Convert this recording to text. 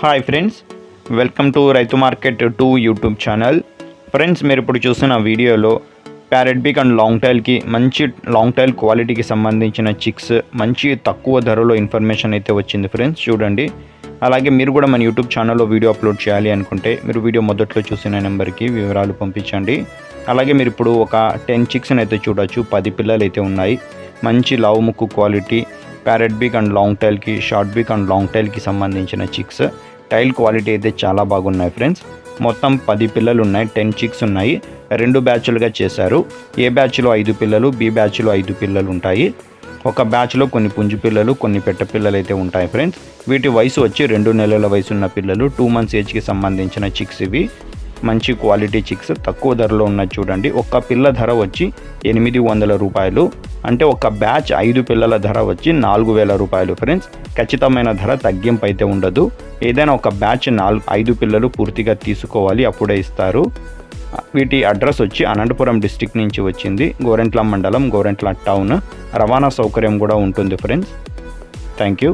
Hi friends, welcome to రైతు market 2 YouTube channel. Friends, మీరు ఇప్పుడు చూస్తున్న వీడియోలో ప్యారెట్ బిగ్ అండ్ లాంగ్ టైల్కి మంచి లాంగ్ టైల్ క్వాలిటీకి సంబంధించిన చిక్స్ మంచి తక్కువ ధరలో ఇన్ఫర్మేషన్ అయితే వచ్చింది ఫ్రెండ్స్. చూడండి. అలాగే మీరు కూడా మన యూట్యూబ్ ఛానల్లో వీడియో అప్లోడ్ చేయాలి అనుకుంటే మీరు వీడియో మొదట్లో చూసిన నెంబర్కి వివరాలు పంపించండి. అలాగే మీరు ఇప్పుడు ఒక 10 చిక్స్ని అయితే చూడొచ్చు. 10 పిల్లలు అయితే ఉన్నాయి. మంచి లావు ముక్కు quality parrot big and long టైల్కి, షార్ట్ బిగ్ అండ్ లాంగ్ టైల్కి సంబంధించిన చిక్స్. టైల్ క్వాలిటీ అయితే చాలా బాగున్నాయి ఫ్రెండ్స్. మొత్తం 10 పిల్లలు ఉన్నాయి. 10 చిక్స్ ఉన్నాయి. 2 బ్యాచ్లుగా చేశారు. ఏ బ్యాచ్లో 5 పిల్లలు, బి బ్యాచ్లో 5 పిల్లలు ఉంటాయి. ఒక బ్యాచ్లో కొన్ని పుంజు పిల్లలు, కొన్ని పెట్ట పిల్లలు అయితే ఉంటాయి ఫ్రెండ్స్. వీటి వయసు వచ్చి 2 నెలల వయసు ఉన్న పిల్లలు, 2 మంత్స్ ఏజ్కి సంబంధించిన చిక్స్ ఇవి. మంచి క్వాలిటీ చిక్స్ తక్కువ ధరలో ఉన్నది. చూడండి. ఒక్క పిల్ల ధర వచ్చి 800 రూపాయలు. అంటే ఒక బ్యాచ్ 5 పిల్లల ధర వచ్చి 4000 రూపాయలు ఫ్రెండ్స్. ఖచ్చితమైన ధర తగ్గింపు అయితే ఉండదు. ఏదైనా ఒక బ్యాచ్ 5 పిల్లలు పూర్తిగా తీసుకోవాలి, అప్పుడే ఇస్తారు. వీటి అడ్రస్ వచ్చి అనంతపురం డిస్టిక్ నుంచి వచ్చింది. గోరెంట్ల మండలం, గోరెంట్ల టౌన్. రవాణా సౌకర్యం కూడా ఉంటుంది ఫ్రెండ్స్. Thank you.